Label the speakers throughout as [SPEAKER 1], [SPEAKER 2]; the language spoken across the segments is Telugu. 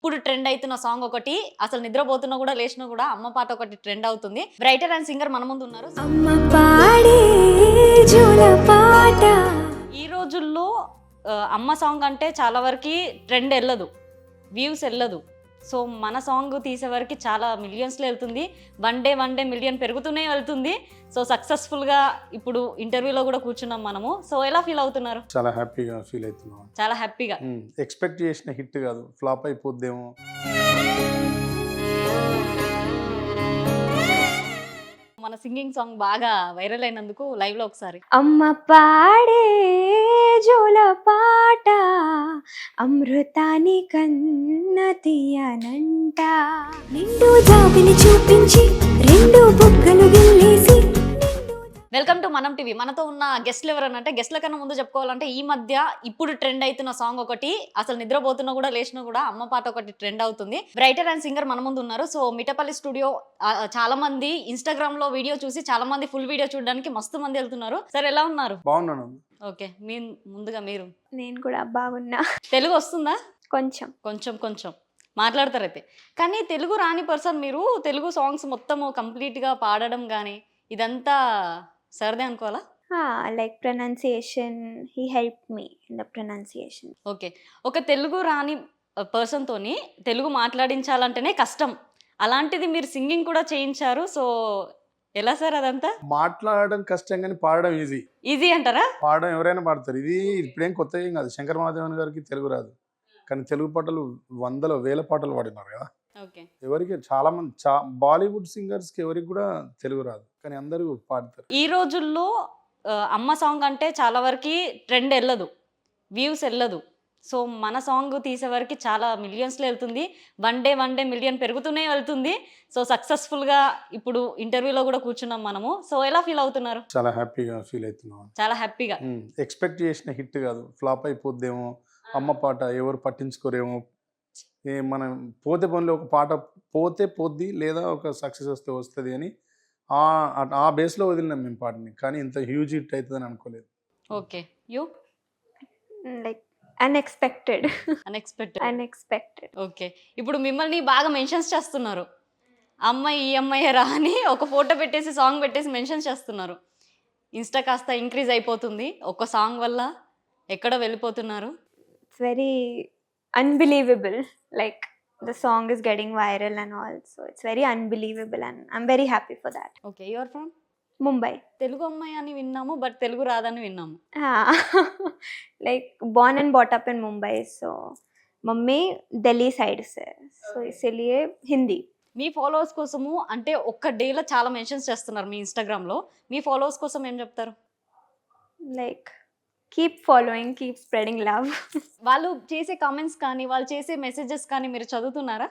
[SPEAKER 1] ఇప్పుడు ట్రెండ్ అవుతున్న సాంగ్ ఒకటి, అసలు నిద్రపోతున్నా కూడా లేచినా కూడా అమ్మ పాట ఒకటి ట్రెండ్ అవుతుంది. రైటర్ అండ్ సింగర్ మన ముందు ఉన్నారు.
[SPEAKER 2] అమ్మ పాడే జోలపాట.
[SPEAKER 1] ఈ రోజుల్లో అమ్మ సాంగ్ అంటే చాలా వరకు ట్రెండ్ వెళ్ళదు, వ్యూస్ వెళ్ళదు. సో మన సాంగ్ తీసేవరకు చాలా మిలియన్స్లో వెళ్తుంది. వన్ డే మిలియన్ పెరుగుతూనే వెళ్తుంది. సో సక్సెస్ఫుల్గా ఇప్పుడు ఇంటర్వ్యూలో కూడా కూర్చున్నాం మనము. సో ఎలా ఫీల్ అవుతున్నారు?
[SPEAKER 3] చాలా హ్యాపీగా ఫీల్ అవుతున్నాం.
[SPEAKER 1] చాలా హ్యాపీగా.
[SPEAKER 3] ఎక్స్పెక్ట్ చేసిన హిట్ కాదు, ఫ్లాప్ అయిపోద్దేమో.
[SPEAKER 1] మన సింగింగ్ సాంగ్ బాగా వైరల్ అయినందుకు లైవ్ లో ఒకసారి.
[SPEAKER 2] అమ్మ పాడే జోలపాట అమృతాని కన్న తీయనంట. నిండు జాబిని చూపించి రెండు బుగ్గలు గిల్లేసి.
[SPEAKER 1] వెల్కమ్ టు మనం టీవీ. మనతో ఉన్న గెస్ట్లు ఎవరనంటే, గెస్ట్ల కన్నా ముందు చెప్పుకోవాలంటే ఈ మధ్య ఇప్పుడు ట్రెండ్ అవుతున్న సాంగ్ ఒకటి, అసలు నిద్రపోతున్నా కూడా లేచినా కూడా అమ్మ పాట ఒకటి ట్రెండ్ అవుతుంది. రైటర్ అండ్ సింగర్ మన ముందు ఉన్నారు. సో మిఠపల్లి స్టూడియో చాలా మంది ఇన్స్టాగ్రామ్ లో వీడియో చూసి చాలా మంది ఫుల్ వీడియో చూడడానికి మస్తు మంది వెళ్తున్నారు. సార్ ఎలా ఉన్నారు?
[SPEAKER 3] బాగున్నాను.
[SPEAKER 1] ఓకే, మీ ముందుగా మీరు.
[SPEAKER 2] నేను కూడా బాగున్నా.
[SPEAKER 1] తెలుగు వస్తుందా?
[SPEAKER 2] కొంచెం
[SPEAKER 1] కొంచెం కొంచెం మాట్లాడతారైతే. కానీ తెలుగు రాని పర్సన్ మీరు తెలుగు సాంగ్స్ మొత్తము కంప్లీట్గా పాడడం కానీ ఇదంతా సరదే అనుకోవాలా?
[SPEAKER 2] Like pronunciation, he help me in the pronunciation.
[SPEAKER 1] Okay, ఒక తెలుగు రాని పర్సన్ తోని తెలుగు మాట్లాడించాలంటేనే కష్టం. అలాంటిది మీరు సింగింగ్ కూడా చేయించారు. సో ఎలా సార్ అదంతా?
[SPEAKER 3] మాట్లాడడం కష్టం కానీ పాడడం ఈజీ.
[SPEAKER 1] ఈజీ అంటారా?
[SPEAKER 3] పాడడం ఎవరైనా పాడతారు. ఇది ఇప్పుడేం కొత్త ఏం కాదు. శంకర్ మహాదేవన్ గారికి తెలుగు రాదు, కానీ తెలుగు పాటలు వందల వేల పాటలు పాడినారు కదా.
[SPEAKER 1] ఓకే,
[SPEAKER 3] ఎవరికి చాలా మంది బాలీవుడ్ సింగర్స్ కి ఎవరికి కూడా తెలుగు రాదు, కానీ అందరూ పాడతారు.
[SPEAKER 1] ఈ రోజుల్లో అమ్మ సాంగ్ అంటే చాలా వరకు ట్రెండ్ వెళ్ళదు, వ్యూస్ వెళ్ళదు. సో మన సాంగ్ తీసేవరకు చాలా మిలియన్స్లో వెళ్తుంది. వన్ డే మిలియన్ పెరుగుతూనే వెళ్తుంది. సో సక్సెస్ఫుల్గా ఇప్పుడు ఇంటర్వ్యూలో కూడా కూర్చున్నాం మనము. సో ఎలా ఫీల్ అవుతున్నారు?
[SPEAKER 3] చాలా హ్యాపీగా ఫీల్ అవుతున్నాం.
[SPEAKER 1] చాలా హ్యాపీగా.
[SPEAKER 3] ఎక్స్పెక్ట్ చేసిన హిట్ కాదు, ఫ్లాప్ అయిపోద్దేమో, అమ్మ పాట ఎవరు పట్టించుకోరేమో. మనం పోతే పనిలో ఒక పాట పోతే పోద్ది, లేదా ఒక సక్సెస్ వస్తే వస్తుంది అని ఆ బేస్లో వదిలినాం మేము పాటని. కానీ ఇంత హ్యూజ్ హిట్ అవుతుందని అనుకోలేదు.
[SPEAKER 1] Okay, you?
[SPEAKER 2] Like unexpected.
[SPEAKER 1] Unexpected. Okay, ఇప్పుడు మిమ్మల్ని బాగా మెన్షన్స్ చేస్తున్నారు. అమ్మాయి ఈ అమ్మాయి రా అని ఒక ఫోటో పెట్టేసి సాంగ్ పెట్టేసి మెన్షన్స్ చేస్తున్నారు. ఇన్స్టా కాస్త ఇంక్రీజ్ అయిపోతుంది ఒక్క సాంగ్ వల్ల, ఎక్కడో వెళ్ళిపోతున్నారు.
[SPEAKER 2] It's very unbelievable, like the song is getting viral and all, so it's very unbelievable and I'm very happy for that.
[SPEAKER 1] Okay, you are from
[SPEAKER 2] Mumbai.
[SPEAKER 1] Telugu అమ్మాయి అని విన్నాము, బట్ తెలుగు రాదని విన్నాము.
[SPEAKER 2] Like born and brought up in Mumbai, so mummy Delhi side से, so इसलिए हिंदी.
[SPEAKER 1] మీ ఫాలోవర్స్ కోసము అంటే ఒక్క డేలో చాలా మెన్షన్స్ చేస్తున్నారు మీ ఇన్స్టాగ్రామ్లో. మీ ఫాలోవర్స్ కోసం ఏం చెప్తారు?
[SPEAKER 2] Like keep following, keep spreading love.
[SPEAKER 1] వాళ్ళు చేసే కామెంట్స్ కానీ వాళ్ళు చేసే మెసేజెస్ కానీ మీరు చదువుతున్నారా?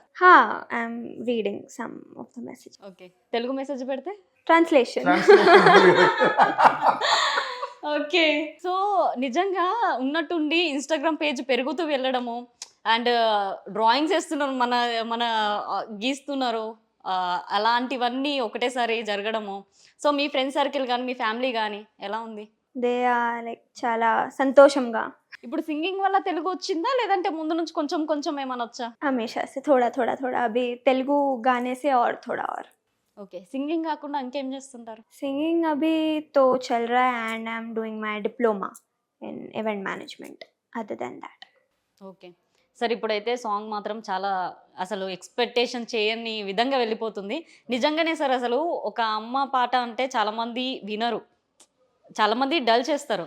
[SPEAKER 2] I'm reading some of the messages.
[SPEAKER 1] Okay, Telugu message పెడితే
[SPEAKER 2] Translation.
[SPEAKER 1] ఓకే, సో నిజంగా ఉన్నట్టుండి ఇన్స్టాగ్రామ్ పేజ్ పెరుగుతూ వెళ్ళడము అండ్ డ్రాయింగ్స్ వేస్తున్నారు, మన మన గీస్తున్నారు, అలాంటివన్నీ ఒకటేసారి జరగడము. సో మీ ఫ్రెండ్ సర్కిల్ కానీ మీ ఫ్యామిలీ కానీ ఎలా ఉంది?
[SPEAKER 2] They are like చాలా సంతోషంగా.
[SPEAKER 1] ఇప్పుడు సింగింగ్ వల్ల తెలుగు వచ్చిందా, లేదంటే ముందు నుంచి కొంచెం కొంచెం ఏమైనా వచ్చా?
[SPEAKER 2] हमेशा से थोड़ा थोड़ा थोड़ा, अभी तेलुगु गाने से और थोड़ा और.
[SPEAKER 1] ఓకే, సింగింగ్ కాకుండా ఇంకేం చేస్తుంటారు?
[SPEAKER 2] Singing अभी तो चल रहा है and I'm doing my diploma in event management other than that.
[SPEAKER 1] Okay sir, ఇప్పుడైతే సాంగ్ మాత్రం చాలా అసలు ఎక్స్పెక్టేషన్ చేయని విధంగా వెళ్ళిపోతుంది. నిజంగానే సార్, అసలు ఒక అమ్మ పాట అంటే చాలామంది వినరు, చాలామంది డల్ చేస్తారు,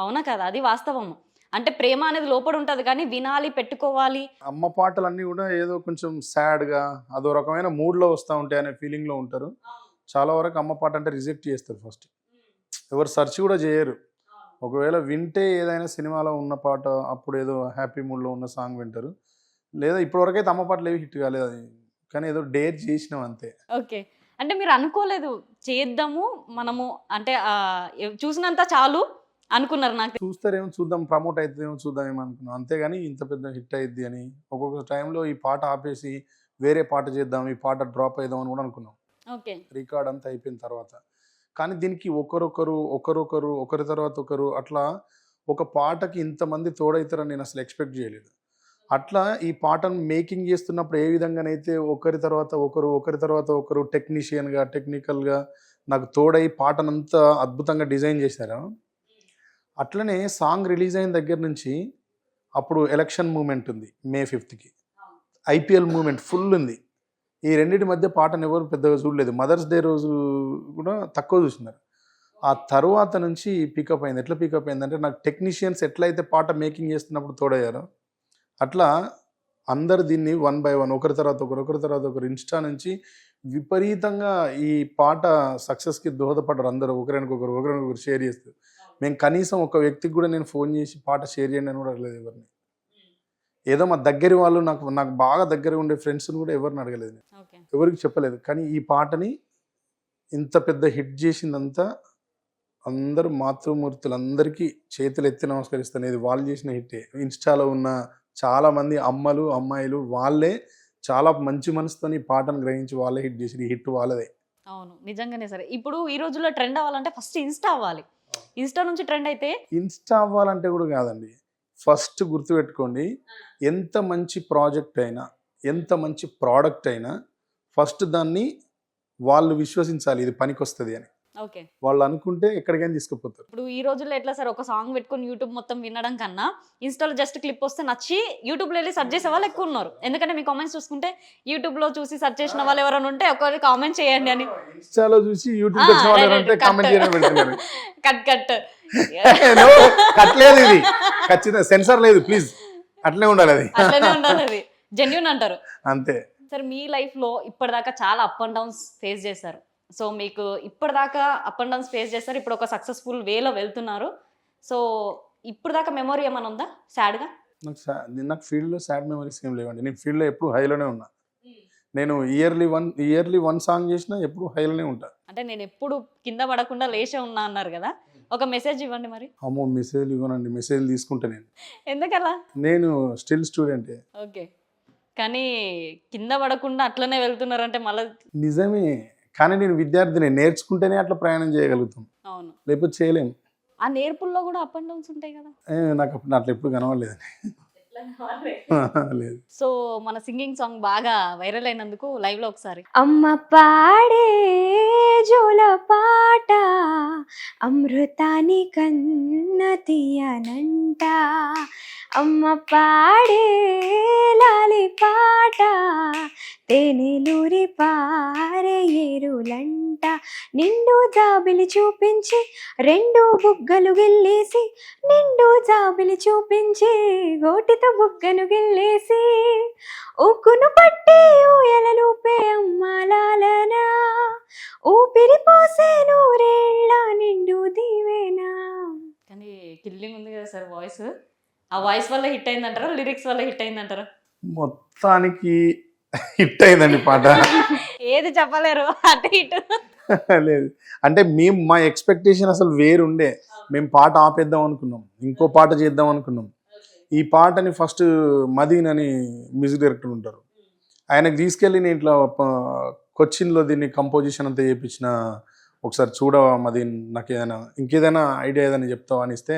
[SPEAKER 1] అవునా కదా? అది వాస్తవము. అంటే ప్రేమ అనేది లోపల ఉంటుంది, కానీ వినాలి, పెట్టుకోవాలి.
[SPEAKER 3] అమ్మ పాటలన్నీ కూడా ఏదో కొంచెం సాడ్గా అదో రకమైన మూడ్లో వస్తూ ఉంటాయి అనే ఫీలింగ్లో ఉంటారు. చాలా వరకు అమ్మ పాట అంటే రిజెక్ట్ చేస్తారు. ఫస్ట్ ఎవరు సెర్చ్ కూడా చేయరు. ఒకవేళ వింటే ఏదైనా సినిమాలో ఉన్న పాట అప్పుడు ఏదో హ్యాపీ మూడ్లో ఉన్న సాంగ్ వింటారు, లేదా ఇప్పటివరకైతే అమ్మ పాటలు ఏవి హిట్ కాలేదు. అది కానీ ఏదో డేర్ చేసినాం అంతే.
[SPEAKER 1] ఓకే, అంటే మీరు అనుకోలేదు చేద్దాము మనము, అంటే చూసినంత చాలు అనుకున్నారు? నాకు
[SPEAKER 3] చూస్తారేమో, చూద్దాం, ప్రమోట్ అవుతుందేమో చూద్దామేమో అనుకున్నాం, అంతేగాని ఇంత పెద్ద హిట్ అయ్యిద్ది అని. ఒక్కొక్క టైంలో ఈ పాట ఆపేసి వేరే పాట చేద్దాం, ఈ పాట డ్రాప్ అయిద్దాం అని కూడా అనుకున్నాం.
[SPEAKER 1] ఓకే,
[SPEAKER 3] రికార్డ్ అంతా అయిపోయిన తర్వాత. కానీ దీనికి ఒకరి తర్వాత ఒకరు అట్లా ఒక పాటకి ఇంతమంది తోడవుతారని నేను అసలు ఎక్స్పెక్ట్ చేయలేదు. అట్లా ఈ పాటను మేకింగ్ చేస్తున్నప్పుడు ఏ విధంగానైతే ఒకరి తర్వాత ఒకరు టెక్నీషియన్గా టెక్నికల్గా నాకు తోడై పాటనంతా అద్భుతంగా డిజైన్ చేశారు. అట్లనే సాంగ్ రిలీజ్ అయిన దగ్గర నుంచి అప్పుడు ఎలక్షన్ మూమెంట్ ఉంది మే 5th ఐపీఎల్ మూమెంట్ ఫుల్ ఉంది. ఈ రెండింటి మధ్య పాటను ఎవరు పెద్దగా చూడలేదు. మదర్స్ డే రోజు కూడా తక్కువ చూసినారు. ఆ తర్వాత నుంచి పికప్ అయింది. ఎట్లా పికప్ అయిందంటే నాకు టెక్నీషియన్స్ ఎట్లయితే పాట మేకింగ్ చేస్తున్నప్పుడు తోడయ్యారో అట్లా అందరు దీన్ని 1 by 1 ఒకరి తర్వాత ఒకరు ఇన్స్టా నుంచి విపరీతంగా ఈ పాట సక్సెస్కి దోహదపడ్డారు. అందరూ ఒకరినొకరు షేర్ చేస్తూ. మేము కనీసం ఒక వ్యక్తికి కూడా నేను ఫోన్ చేసి పాట షేర్ చేయండి అని కూడా అడగలేదు ఎవరిని. ఏదో మా దగ్గర వాళ్ళు నాకు బాగా దగ్గర ఉండే ఫ్రెండ్స్ని కూడా ఎవరిని అడగలేదు, ఎవరికి చెప్పలేదు. కానీ ఈ పాటని ఇంత పెద్ద హిట్ చేసిందంతా అందరూ మాతృమూర్తులందరికీ చేతులు ఎత్తి నమస్కరిస్తాను. ఇది వాళ్ళు చేసిన హిట్టే. ఇన్స్టాలో ఉన్న చాలామంది అమ్మలు అమ్మాయిలు వాళ్ళే చాలా మంచి మనసుతో ఈ పాటను గ్రహించి వాళ్ళే హిట్ చేసి ఈ హిట్ వాళ్ళదే.
[SPEAKER 1] అవును, నిజంగానే. సరే, ఇప్పుడు ఈ రోజుల్లో ట్రెండ్ అవ్వాలంటే ఫస్ట్ ఇన్స్టా అవ్వాలి. ఇన్స్టా నుంచి ట్రెండ్ అయితే
[SPEAKER 3] ఇన్స్టా అవ్వాలంటే కూడా కాదండి. ఫస్ట్ గుర్తుపెట్టుకోండి, ఎంత మంచి ప్రాజెక్ట్ అయినా ఎంత మంచి ప్రోడక్ట్ అయినా ఫస్ట్ దాన్ని వాళ్ళు విశ్వసించాలి ఇది పనికొస్తుంది అని.
[SPEAKER 1] ఓకే,
[SPEAKER 3] వాళ్ళు అనుకుంటే ఎక్కడికైనా తీసుకుపోతారు.
[SPEAKER 1] ఇప్పుడు ఈ రోజుల్లో ఎట్లా సార్, ఒక సాంగ్ పెట్టుకొని యూట్యూబ్ మొత్తం వినడం కన్నా ఇన్స్టాలో జస్ట్ క్లిప్ వస్తే నచ్చి యూట్యూబ్లో వెళ్ళి సెర్చ్ చేసే వాళ్ళు ఎక్కువ ఉన్నారు. ఎందుకంటే మీ కామెంట్స్ చూసుకుంటే యూట్యూబ్లో చూసి సెర్చ్ చేసిన వాళ్ళు ఎవరైనా ఉంటే ఒకరి కామెంట్ చేయండి అని.
[SPEAKER 3] ఇన్స్టాలో చూసి యూట్యూబ్ వచ్చిన వాళ్ళు ఎవరంటే కామెంట్ చేయడం పెడుతున్నారు.
[SPEAKER 1] కట్
[SPEAKER 3] కట్లేదు, ఇది ఖచ్చితంగా సెన్సార్ లేదు, ప్లీజ్ అట్లే ఉండాలి, అది
[SPEAKER 1] అట్లనే ఉండాలి, అది జెన్యూన్ అంటారు
[SPEAKER 3] అంతే.
[SPEAKER 1] సార్, మీ లైఫ్లో ఇప్పటిదాకా చాలా అప్ అండ్ డౌన్స్ ఫేస్ చేశారు. సో మీకు ఇప్పటిదాకా అప్ అండ్ డౌన్స్ ఫేస్ చేస్తారు, ఇప్పుడు ఒక సక్సెస్ఫుల్ వేలో వెళ్తున్నారు. సో ఇప్పుడు దాకా మెమొరీ ఏమైనా ఉందా సాడ్గా?
[SPEAKER 3] నాకు ఫీల్డ్లో సాడ్ మెమరీస్ ఏం లేవండి. నేను ఫీల్డ్లో ఎప్పుడు హైలోనే ఉన్నా. నేను ఇయర్లీ వన్ సాంగ్ చేసినా ఎప్పుడు హైలోనే ఉంటా.
[SPEAKER 1] అంటే నేను ఎప్పుడు కింద పడకుండా లేచే ఉన్నా అన్నారు కదా, ఒక మెసేజ్ ఇవ్వండి మరి.
[SPEAKER 3] అమ్మో, మెసేజ్ ఇవ్వనండి, మెసేజ్ తీసుకుంటా నేను.
[SPEAKER 1] ఎందుకలా?
[SPEAKER 3] నేను స్టిల్ స్టూడెంటే.
[SPEAKER 1] ఓకే, కానీ కింద పడకుండా అట్లనే వెళ్తున్నారంటే మళ్ళీ
[SPEAKER 3] నిజమే. కానీ నేను విద్యార్థిని, నేర్చుకుంటేనే అట్లా ప్రయాణం చేయగలుగుతాం,
[SPEAKER 1] అవును,
[SPEAKER 3] లేకపోతే చేయలేము.
[SPEAKER 1] ఆ నేర్పుల్లో కూడా అప్ అండ్ డౌన్స్ ఉంటాయి కదా.
[SPEAKER 3] నాకు అట్లా ఎప్పుడు కనవలేదండి. లేదు.
[SPEAKER 1] సో మన సింగింగ్ సాంగ్ బాగా వైరల్ అయినందుకు లైవ్ లో ఒకసారి.
[SPEAKER 2] అమ్మ పాడే జోల పాట అమృతాని కన్న తీయనంట, అమ్మ పాడే లాలి పాట తేనెలూరి పారే ఏరులంట, నిండు జాబిలి చూపించి రెండు బుగ్గలు గిల్లేసి, నిండు జాబిలి చూపించి గోటితో బుగ్గను గిల్లేసి, ఊకును పట్టి ఊయలూపే అమ్మాలాలనా, ఊపిరి పోసే నూరేళ్ళ నిండు దీవేనా.
[SPEAKER 1] కానీ కిల్లింగ్ ఉంది కదా సార్ వాయిస్. ఆ వాయిస్ వల్ల హిట్ అయిందంటారా, లిరిక్స్ వల్ల హిట్ అయిందంటారా?
[SPEAKER 3] మొత్తానికి హిట్ అయిందండి పాట.
[SPEAKER 1] ఏది చెప్పలేరు, అటు ఇటు.
[SPEAKER 3] లేదు అంటే మా ఎక్స్పెక్టేషన్ అసలు వేరుండే. మేము పాట ఆపేద్దాం అనుకున్నాం, ఇంకో పాట చేద్దాం అనుకున్నాం. ఈ పాటని ఫస్ట్ మదీన్ అని మ్యూజిక్ డైరెక్టర్ ఉంటారు, ఆయనకు తీసుకెళ్ళి నేను ఇట్లా కొచ్చిన్లో దీన్ని కంపోజిషన్ అంతా చేయించిన, ఒకసారి చూడవా మదీన్, నాకు ఇంకేదైనా ఐడియా ఏదైనా చెప్తావా అని ఇస్తే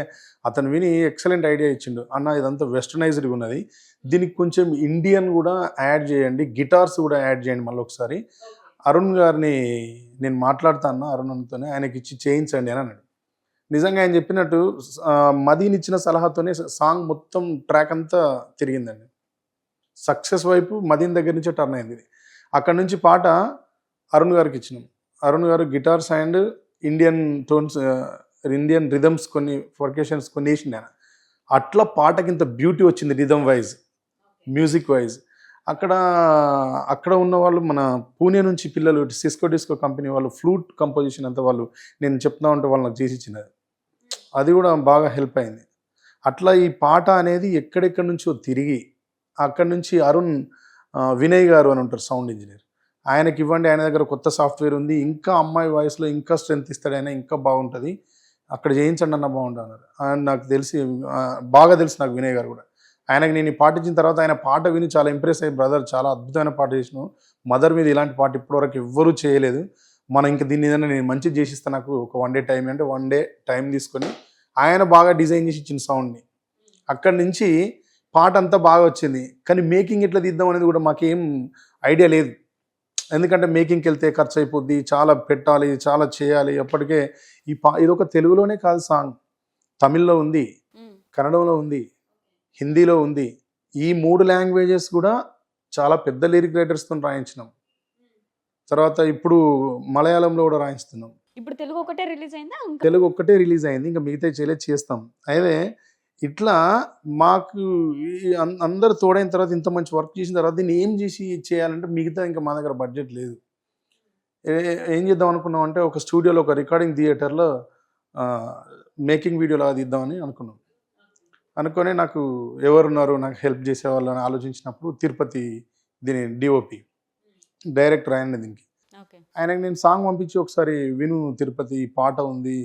[SPEAKER 3] అతను విని ఎక్సలెంట్ ఐడియా ఇచ్చిండు. అన్న ఇదంతా వెస్టర్నైజ్డ్గా ఉన్నది, దీనికి కొంచెం ఇండియన్ కూడా యాడ్ చేయండి, గిటార్స్ కూడా యాడ్ చేయండి, మళ్ళీ ఒకసారి అరుణ్ గారిని నేను మాట్లాడుతాను అరుణ్తోనే, ఆయనకి ఇచ్చి చేయించండి అని అన్నాడు. నిజంగా ఆయన చెప్పినట్టు మదీన్ ఇచ్చిన సలహాతోనే సాంగ్ మొత్తం ట్రాక్ అంతా తిరిగిందండి. సక్సెస్ వైపు మదీన్ దగ్గర నుంచే టర్న్ అయింది. అక్కడ నుంచి పాట అరుణ్ గారికి ఇచ్చినాం. అరుణ్ గారు guitars and Indian tones, Indian rhythms కొన్ని పర్కషన్స్ కొన్ని వేసింది ఆయన. అట్లా పాటకి ఇంత బ్యూటీ వచ్చింది రిథమ్ వైజ్, మ్యూజిక్ వైజ్. అక్కడ ఉన్న వాళ్ళు మన పూణే నుంచి పిల్లలు, సిస్కో డిస్కో కంపెనీ వాళ్ళు ఫ్లూట్ కంపోజిషన్ అంతా వాళ్ళు నేను చెప్తా ఉంటే వాళ్ళు నాకు చేసి ఇచ్చినది, అది కూడా బాగా హెల్ప్ అయింది. అట్లా ఈ పాట అనేది ఎక్కడెక్కడి నుంచో తిరిగి అక్కడి నుంచి అరుణ్ వినయ్ గారు అని ఉంటారు సౌండ్ ఇంజనీర్, ఆయనకి ఇవ్వండి, ఆయన దగ్గర కొత్త సాఫ్ట్వేర్ ఉంది, ఇంకా అమ్మాయి వాయిస్లో ఇంకా స్ట్రెంత్ ఇస్తాడు ఆయన, ఇంకా బాగుంటుంది, అక్కడ చేయించండి అన్న బాగుంటున్నారు. నాకు తెలిసి బాగా తెలుసు నాకు వినయ్ గారు కూడా. ఆయనకి నేను ఈ పాట ఇచ్చిన తర్వాత ఆయన పాట విని చాలా ఇంప్రెస్ అయ్యి, బ్రదర్ చాలా అద్భుతమైన పాట చేసినావు, మదర్ మీద ఇలాంటి పాట ఇప్పటివరకు ఎవ్వరూ చేయలేదు, మనం ఇంకా దీన్ని ఏదైనా నేను మంచిగా చేసిస్తాను, నాకు ఒక 1 day టైం అంటే 1 day టైం తీసుకొని ఆయన బాగా డిజైన్ చేసి ఇచ్చిన సౌండ్ని. అక్కడి నుంచి పాట అంతా బాగా వచ్చింది, కానీ మేకింగ్ ఎట్లా తీద్దాం అనేది కూడా మాకేం ఐడియా లేదు. ఎందుకంటే మేకింగ్కి వెళ్తే ఖర్చు అయిపోద్ది, చాలా పెట్టాలి, చాలా చేయాలి. అప్పటికే ఇదొక తెలుగులోనే కాదు సాంగ్, తమిళ్లో ఉంది, కన్నడంలో ఉంది, హిందీలో ఉంది. ఈ 3 లాంగ్వేజెస్ కూడా చాలా పెద్ద లిరిక్ రైటర్స్తో రాయించినాం. తర్వాత ఇప్పుడు మలయాళంలో కూడా రాయిస్తున్నాం.
[SPEAKER 1] ఇప్పుడు తెలుగు ఒకటే రిలీజ్ అయిందా?
[SPEAKER 3] తెలుగు ఒక్కటే రిలీజ్ అయింది, ఇంకా మిగతా చేస్తాం. అయితే ఇట్లా మాకు అందరు తోడైన తర్వాత, ఇంత మంచి వర్క్ చేసిన తర్వాత దీన్ని ఏం చేసి చేయాలంటే మిగతా ఇంకా మా దగ్గర బడ్జెట్ లేదు. ఏం చేద్దాం అనుకున్నాం అంటే ఒక స్టూడియోలో, ఒక రికార్డింగ్ థియేటర్లో మేకింగ్ వీడియో లాగా తీద్దామని అనుకున్నాం. అనుకొని నాకు ఎవరున్నారు నాకు హెల్ప్ చేసేవాళ్ళు అని ఆలోచించినప్పుడు తిరుపతి దీని డిఓపి డైరెక్టర్ ఆయన, దీనికి ఆయనకి నేను సాంగ్ పంపించి ఒకసారి విను తిరుపతి ఈ పాట ఉంది,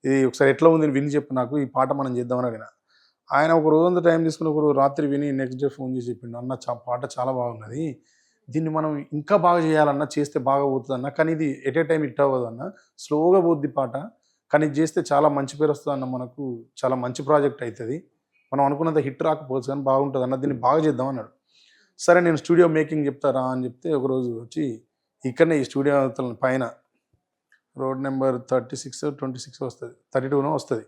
[SPEAKER 3] ఇది ఒకసారి ఎట్లా ఉంది విని చెప్పు నాకు, ఈ పాట మనం చేద్దామని అడిగిన. ఆయన ఒక రోజంతా టైం తీసుకుని ఒక రాత్రి విని నెక్స్ట్ డే ఫోన్ చేసి చెప్పిండు, అన్న పాట చాలా బాగున్నది, దీన్ని మనం ఇంకా బాగా చేయాలన్నా, చేస్తే బాగా పోతుంది అన్న, కానీ ఇది ఎట్ ఏ టైం హిట్ అవ్వదు అన్న, స్లోగా పోద్ది పాట, కానీ ఇది చేస్తే చాలా మంచి పేరు వస్తుంది అన్న, మనకు చాలా మంచి ప్రాజెక్ట్ అవుతుంది, మనం అనుకున్నంత హిట్ రాకపోవచ్చు కానీ బాగుంటుంది అన్న, దీన్ని బాగా చేద్దాం అన్నాడు. సరే నేను స్టూడియో మేకింగ్ చెప్తారా అని చెప్తే ఒకరోజు వచ్చి ఇక్కడనే ఈ స్టూడియో పైన రోడ్ నెంబర్ 36 వస్తుంది, 32 వస్తుంది,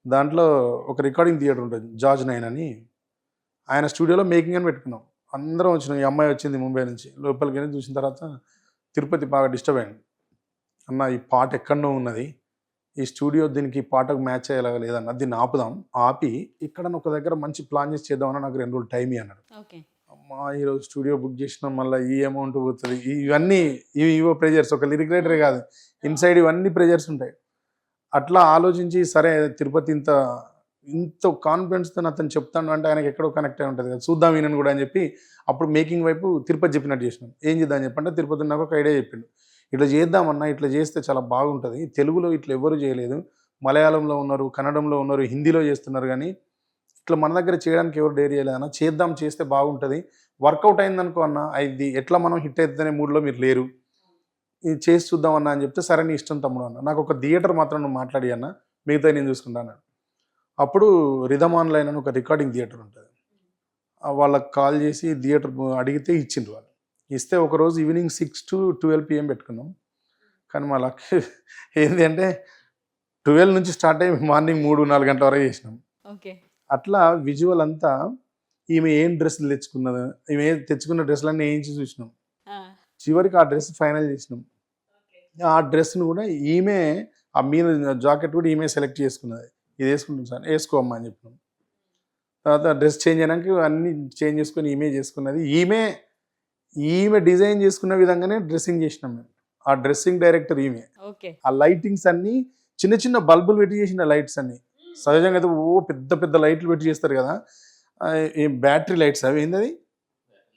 [SPEAKER 3] దాంట్లో ఒక రికార్డింగ్ థియేటర్ ఉంటుంది జార్జ్ 9 అని, ఆయన స్టూడియోలో మేకింగ్ అని పెట్టుకున్నాం. అందరం వచ్చినాం, ఈ అమ్మాయి వచ్చింది ముంబై నుంచి, లోపలికి వెళ్ళి చూసిన తర్వాత తిరుపతి బాగా డిస్టర్బ్ అయింది, అన్న ఈ పాట ఎక్కడో ఉన్నది, ఈ స్టూడియో దీనికి ఈ పాటకు మ్యాచ్ అయ్యేలాగా లేదన్న, దీన్ని ఆపుదాం, ఆపి ఇక్కడ ఒక దగ్గర మంచి ప్లాన్ చేసి చేద్దామని నాకు 2 రోజులు టైం అన్నాడు. అమ్మా ఈరోజు స్టూడియో బుక్ చేసినాం, మళ్ళీ ఈ అమౌంట్ పోతుంది, ఇవన్నీ ఇవో ప్రెజర్స్, ఒక లిరిక్ రైటరే కాదు ఇన్సైడ్ ఇవన్నీ ప్రెజర్స్ ఉంటాయి. అట్లా ఆలోచించి సరే తిరుపతి ఇంత కాన్ఫిడెన్స్తో అతను చెప్తాను అంటే ఆయనకి ఎక్కడో కనెక్ట్ అయి ఉంటుంది కదా, చూద్దాం ఈయనని కూడా అని చెప్పి అప్పుడు మేకింగ్ వైపు తిరుపతి చెప్పినట్టు చేసినాం. ఏం చేద్దాం అని చెప్పంటే తిరుపతి నాకు ఒక ఐడియా చెప్పిండు, ఇట్లా చేద్దామన్నా, ఇట్లా చేస్తే చాలా బాగుంటుంది, తెలుగులో ఇట్లా ఎవరు చేయలేదు, మలయాళంలో ఉన్నారు, కన్నడంలో ఉన్నారు, హిందీలో చేస్తున్నారు, కానీ ఇట్లా మన దగ్గర చేయడానికి ఎవరు డేర్ చేయలేదన్నా, చేద్దాం, చేస్తే బాగుంటుంది, వర్కౌట్ అయిందనుకో అన్న, ఇది ఎట్లా మనం హిట్ అవుతుందనే మూడ్లో మీరు లేరు, ఇది చేసి చూద్దాం అన్న అని చెప్తే సరే నీ ఇష్టం తమ్ముడు అన్న, నాకు ఒక థియేటర్ మాత్రం నువ్వు మాట్లాడి అన్న, మిగతా నేను చూసుకుంటాను. అప్పుడు రిథమ్ ఆన్లైన్ అని ఒక రికార్డింగ్ థియేటర్ ఉంటుంది, వాళ్ళకి కాల్ చేసి థియేటర్ అడిగితే ఇచ్చిండ్రు వాళ్ళు. ఇస్తే ఒకరోజు ఈవినింగ్ 6 to 12 PM పెట్టుకున్నాం, కానీ మా లక్ ఏంటి అంటే 12 నుంచి స్టార్ట్ అయ్యి మార్నింగ్ 3-4 గంటల వరకు చేసినాం. అట్లా విజువల్ అంతా ఈమె ఏం డ్రెస్సులు తెచ్చుకున్నది, ఈమె తెచ్చుకున్న డ్రెస్సులన్నీ వేయించి చూసినాం, చివరికి ఆ డ్రెస్ ఫైనల్ చేసినాం. ఆ డ్రెస్ను కూడా ఈమె, ఆ మీద జాకెట్ కూడా ఈమె సెలెక్ట్ చేసుకున్నది, ఇది వేసుకుంటాం సార్, వేసుకోమ్మా అని చెప్పినాం. తర్వాత డ్రెస్ చేంజ్ అయినాక అన్నీ చేంజ్ చేసుకొని ఈమె చేసుకున్నది, ఈమె డిజైన్ చేసుకున్న విధంగానే డ్రెస్సింగ్ చేసినాం మేము. ఆ డ్రెస్సింగ్ డైరెక్టర్ ఈమె. ఆ లైటింగ్స్ అన్నీ చిన్న చిన్న బల్బులు పెట్టి చేసిన లైట్స్ అన్ని, సహజంగా అయితే పెద్ద పెద్ద లైట్లు పెట్టి చేస్తారు కదా, బ్యాటరీ లైట్స్ అవి, ఏంది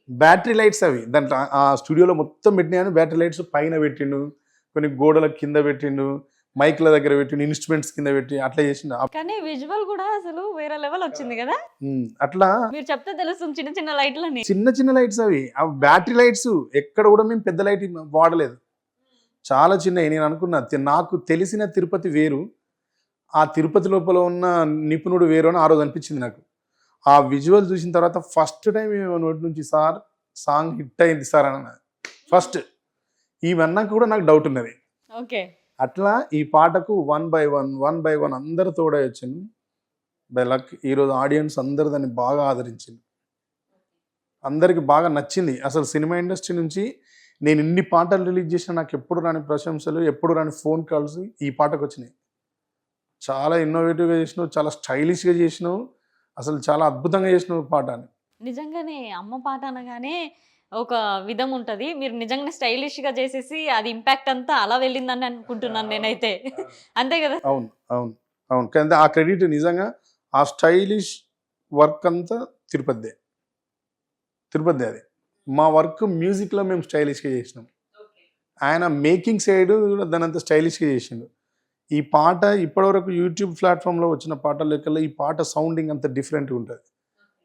[SPEAKER 3] బ్యాటరీ లైట్స్ అవి, దాంట్లో ఆ స్టూడియోలో మొత్తం పెట్టినాయని బ్యాటరీ లైట్స్ పైన పెట్టిండు, కొన్ని గోడల కింద పెట్టిండు, మైక్ల దగ్గర పెట్టిండు, ఇన్స్ట్రుమెంట్స్ కింద పెట్టి అట్లా చేసిండు.
[SPEAKER 1] కానీ విజువల్ కూడా అసలు వేరే లెవెల్ వచ్చింది కదా,
[SPEAKER 3] అట్లా
[SPEAKER 1] మీరు చెప్తే తెలుస్తుంది. చిన్న చిన్న లైట్లని,
[SPEAKER 3] చిన్న చిన్న లైట్స్ అవి, ఆ బ్యాటరీ లైట్స్ ఎక్కడ కూడా మేము పెద్ద లైట్ వాడలేదు, చాలా చిన్నవి. నేను అనుకున్నా నాకు తెలిసిన తిరుపతి వేరు, ఆ తిరుపతి లోపల ఉన్న నిపుణుడు వేరు అని ఆ రోజు అనిపించింది నాకు. ఆ విజువల్ చూసిన తర్వాత ఫస్ట్ టైం నోటి నుంచి సార్ సాంగ్ హిట్ అయింది సార్ అని ఫస్ట్ ఇవన్నాక కూడా నాకు డౌట్ ఉన్నది. అట్లా ఈ పాటకు 1 by 1 అందరు తోడై వచ్చింది. బై లక్ ఈరోజు ఆడియన్స్ అందరు దాన్ని బాగా ఆదరించింది, అందరికి బాగా నచ్చింది. అసలు సినిమా ఇండస్ట్రీ నుంచి నేను ఇన్ని పాటలు రిలీజ్ చేసిన నాకు ఎప్పుడు రాని ప్రశంసలు, ఎప్పుడు రాని ఫోన్ కాల్స్ ఈ పాటకు వచ్చినాయి. చాలా ఇన్నోవేటివ్గా చేసినావు, చాలా స్టైలిష్గా చేసినావు, అసలు చాలా అద్భుతంగా చేసినావు పాట అని.
[SPEAKER 1] నిజంగానే అమ్మ పాట అనగానే ఒక విధం ఉంటుంది, మీరు నిజంగానే స్టైలిష్గా చేసేసి అది ఇంపాక్ట్ అంతా అలా వెళ్ళిందని అనుకుంటున్నాను నేనైతే. అంతే కదా?
[SPEAKER 3] అవును అవును అవును, కానీ ఆ క్రెడిట్ నిజంగా ఆ స్టైలిష్ వర్క్ అంతా తిరుపతిదే అది. మా వర్క్ మ్యూజిక్లో మేము స్టైలిష్గా చేసినాం, ఆయన మేకింగ్ సైడ్ దాని అంతా స్టైలిష్గా చేసిండు. ఈ పాట ఇప్పటివరకు యూట్యూబ్ ప్లాట్ఫామ్లో వచ్చిన పాటల లెక్కల్లో ఈ పాట సౌండింగ్ అంత డిఫరెంట్గా ఉంటుంది.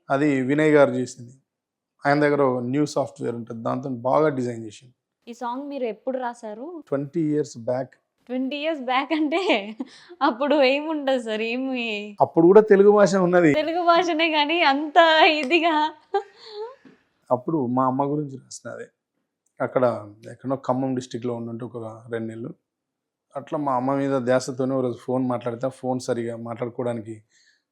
[SPEAKER 3] అది వినయ్ గారు చేసింది, ఆయన దగ్గర న్యూ సాఫ్ట్వేర్ ఉంటుంది, దాంతో బాగా డిజైన్ చేసింది.
[SPEAKER 1] ఈ సాంగ్ మీరు ఎప్పుడు రాశారు?
[SPEAKER 3] 20 years బ్యాక్.
[SPEAKER 1] 20 years బ్యాక్ అంటే అప్పుడు ఏముండదు సార్, ఏమి
[SPEAKER 3] అప్పుడు కూడా తెలుగు భాష ఉన్నది.
[SPEAKER 1] తెలుగు భాషనే కానీ అంత ఇదిగా.
[SPEAKER 3] అప్పుడు మా అమ్మ గురించి రాసినది. అక్కడ ఎక్కడో ఖమ్మం డిస్టిక్లో ఉండుంటే ఒక 2 నెలలు అట్లా మా అమ్మ మీద ధ్యాసతోనే ఒకరోజు ఫోన్ మాట్లాడితే ఆ ఫోన్ సరిగా మాట్లాడుకోవడానికి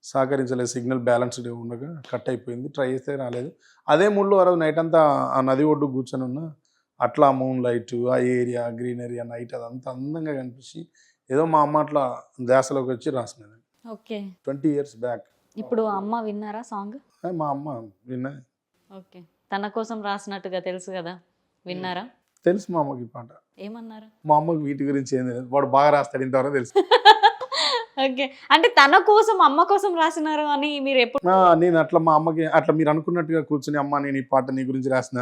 [SPEAKER 3] సహకరించలేదు. సిగ్నల్ బ్యాలెన్స్డ్ ఉండగా కట్ అయిపోయింది. ట్రై చేస్తే రాలేదు. అదే మూడ్లో ఆ రోజు నైట్ అంతా ఆ నది ఒడ్డు కూర్చొని ఉన్నా. అట్లా మూన్ లైట్, ఆ ఏరియా, గ్రీనరీ, ఆ నైట్ అదంతా అందంగా కనిపించి ఏదో మా అమ్మ అట్లా ధ్యాసలోకి వచ్చి రాసినది.
[SPEAKER 1] ఓకే.
[SPEAKER 3] 20 years back.
[SPEAKER 1] ఇప్పుడు అమ్మ విన్నారా సాంగ్?
[SPEAKER 3] మా అమ్మ విన్నా.
[SPEAKER 1] ఓకే. తన కోసం రాసినట్టుగా తెలుసు కదా, విన్నారా?
[SPEAKER 3] తెలుసు మా అమ్మకి ఈ పాట.
[SPEAKER 1] ఏమన్నారు?
[SPEAKER 3] మా అమ్మకి వీటి గురించి ఏం తెలియదు. వాడు బాగా రాస్తాడు ఇంతవరకు తెలుసు.
[SPEAKER 1] ఓకే. అంటే తన కోసం అమ్మ కోసం రాసినారు అని మీరు ఎప్పుడు
[SPEAKER 3] నేను అట్లా మా అమ్మకి అట్లా మీరు అనుకున్నట్టుగా కూర్చుని అమ్మ నేను ఈ పాట నీ గురించి రాసిన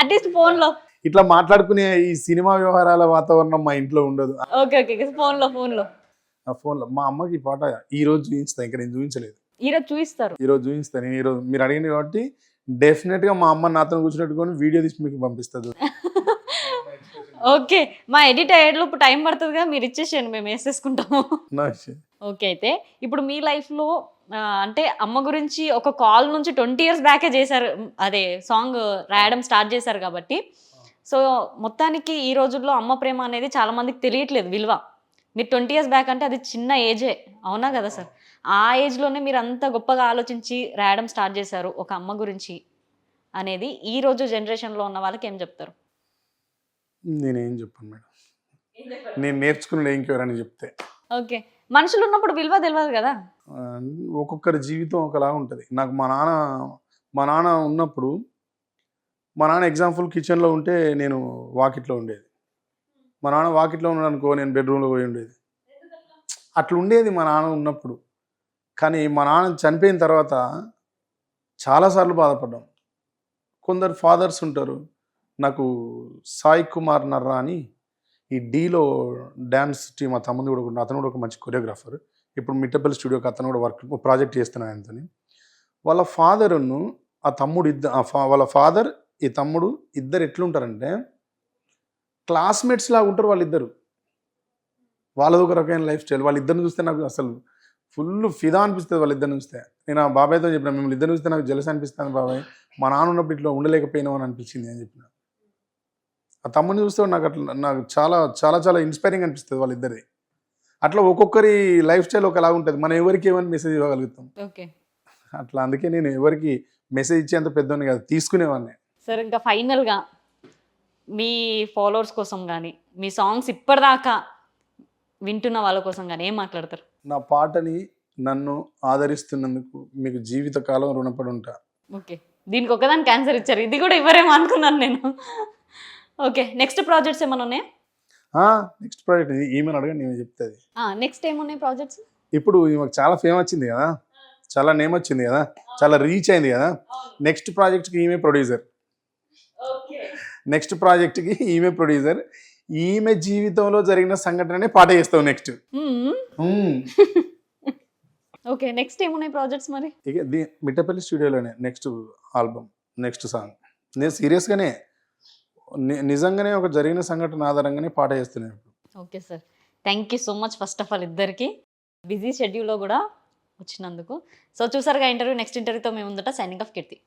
[SPEAKER 1] అట్లీస్ట్ ఫోన్ లో
[SPEAKER 3] ఇట్లా మాట్లాడుకునే ఈ సినిమా వ్యవహారాల వాతావరణం మా ఇంట్లో ఉండదు.
[SPEAKER 1] ఓకే ఓకే ఫోన్ లో
[SPEAKER 3] ఆ ఫోన్లో మా అమ్మకి ఈ పాట ఈ రోజు చూపిస్తా. ఇంకా నేను చూపించలేదు.
[SPEAKER 1] ఈరోజు చూపిస్తారు.
[SPEAKER 3] ఈ రోజు చూపిస్తాను. నేను ఈరోజు మీరు అడిగింది కాబట్టి డెఫినెట్ గా మా అమ్మ నాతో కూర్చున్నట్టుకొని వీడియో తీసి మీకు పంపిస్తుంది.
[SPEAKER 1] ఓకే. మా ఎడిట్ లోపు టైం పడుతుందిగా, మీరు ఇచ్చేసేయండి, మేము వేసేసుకుంటాము. ఓకే. అయితే ఇప్పుడు మీ లైఫ్లో అంటే అమ్మ గురించి ఒక కాల్ నుంచి 20 years బ్యాకే చేశారు, అదే సాంగ్ రాయడం స్టార్ట్ చేశారు కాబట్టి. సో మొత్తానికి ఈ రోజుల్లో అమ్మ ప్రేమ అనేది చాలా మందికి తెలియట్లేదు విలువ. మీరు 20 years బ్యాక్ అంటే అది చిన్న ఏజే, అవునా కదా సార్? ఆ ఏజ్లోనే మీరు అంత గొప్పగా ఆలోచించి రాయడం స్టార్ట్ చేశారు ఒక అమ్మ గురించి అనేది ఈ రోజు జనరేషన్లో ఉన్న వాళ్ళకి ఏం చెప్తారు?
[SPEAKER 3] నేనేం చెప్పాను మేడం, నేను నేర్చుకున్నాడు ఇంకెవరని చెప్తే.
[SPEAKER 1] ఓకే. మనుషులు ఉన్నప్పుడు విలువ తెలియదు కదా.
[SPEAKER 3] ఒక్కొక్కరి జీవితం ఒకలా ఉంటుంది. నాకు మా నాన్న ఉన్నప్పుడు మా నాన్న ఎగ్జాంపుల్ కిచెన్లో ఉంటే నేను వాకిట్లో ఉండేది. మా నాన్న వాకిట్లో ఉన్నాడు అనుకో, నేను బెడ్రూమ్లో పోయి ఉండేది. అట్లా ఉండేది మా నాన్న ఉన్నప్పుడు. కానీ మా నాన్న చనిపోయిన తర్వాత చాలాసార్లు బాధపడ్డాం. కొందరు ఫాదర్స్ ఉంటారు. నాకు సాయి కుమార్ నర్రా అని ఈ డీలో డ్యాన్స్ టీమ్, ఆ తమ్ముడు కూడా అతను కూడా ఒక మంచి కొరియోగ్రాఫర్. ఇప్పుడు మిట్టపల్లి స్టూడియోకి అతను కూడా ప్రాజెక్ట్ చేస్తున్నాను ఆయనతో. వాళ్ళ ఫాదరును ఆ తమ్ముడు వాళ్ళ ఫాదర్ ఈ తమ్ముడు ఇద్దరు ఎట్లుంటారంటే క్లాస్మేట్స్ లాగా ఉంటారు వాళ్ళిద్దరు. వాళ్ళది ఒక రకమైన లైఫ్ స్టైల్. వాళ్ళిద్దరిని చూస్తే నాకు అసలు ఫుల్ ఫిదా అనిపిస్తుంది. వాళ్ళిద్దరిని చూస్తే నేను ఆ బాబాయ్తో చెప్పిన, మిమ్మల్ని ఇద్దరిని చూస్తే నాకు జలస్ అనిపిస్తాను బాబాయ్, మా నాన్న ఉన్నప్పుడు ఇట్లా ఉండలేకపోయినావు అని అనిపించింది అని చెప్పిన. ఆ తమ్ముడిని చూస్తే నాకు అట్లా నాకు చాలా చాలా చాలా ఇన్స్పైరింగ్ అనిపిస్తుంది వాళ్ళిద్దరిది. అట్లా ఒక్కొక్కరి లైఫ్ స్టైల్ ఒకలా ఉంటుంది. మనం ఎవరికి ఏమని మెసేజ్ ఇవ్వగలుగుతాం.
[SPEAKER 1] ఓకే.
[SPEAKER 3] అట్లా అందుకే నేను ఎవరికి మెసేజ్ ఇచ్చేంత పెద్దవాడిని కాదు, తీసుకునేవాడిని.
[SPEAKER 1] సరే, ఇంకా ఫైనల్గా మీ ఫాలోవర్స్ కోసం కానీ మీ సాంగ్స్ ఇప్పటిదాకా వింటున్న వాళ్ళ కోసం కానీ ఏం మాట్లాడతారు?
[SPEAKER 3] నా పాటని నన్ను ఆదరిస్తున్నందుకు మీకు జీవితకాలం రుణపడి ఉంటా.
[SPEAKER 1] ఓకే. దీనికి ఒకదానికి ఆన్సర్ ఇచ్చారు, ఇది కూడా ఇవ్వరేమో అనుకున్నాను నేను. ఓకే. నెక్స్ట్ ప్రాజెక్ట్స్ ఏమైనా ఉన్నాయా?
[SPEAKER 3] నెక్స్ట్ ప్రాజెక్ట్ ఈమెను అడగండి, నేను చెప్తుంది.
[SPEAKER 1] నెక్స్ట్ ఏమున్నాయి ప్రాజెక్ట్స్?
[SPEAKER 3] ఇప్పుడు ఈమెకు చాలా ఫేమ్ వచ్చింది కదా, చాలా నేమ్ వచ్చింది కదా, చాలా రీచ్ అయింది కదా. నెక్స్ట్ ప్రాజెక్ట్కి ఈమె ప్రొడ్యూసర్. నెక్స్ట్ ప్రాజెక్ట్కి ఈమె ప్రొడ్యూసర్. ఈమె జీవితంలో జరిగిన సంఘటననే పాట చేస్తావు నెక్స్ట్.
[SPEAKER 1] ఓకే. నెక్స్ట్ ఏమున్నాయి ప్రాజెక్ట్స్ మరి?
[SPEAKER 3] ఇక మిట్టపల్లి స్టూడియోలోనే నెక్స్ట్ ఆల్బమ్, నెక్స్ట్ సాంగ్. నేను సీరియస్గానే నిజంగానే ఒక జరిగిన సంఘటన ఆధారంగానే పాట చేస్తున్నాను.
[SPEAKER 1] Okay sir, thank you so much first of all ఇద్దరికి బిజీ షెడ్యూల్లో కూడా వచ్చినందుకు. సో చూసారుగా ఇంటర్వ్యూ. నెక్స్ట్ ఇంటర్వ్యూతో మేము ముందట. సైనింగ్ ఆఫ్ కీర్తి.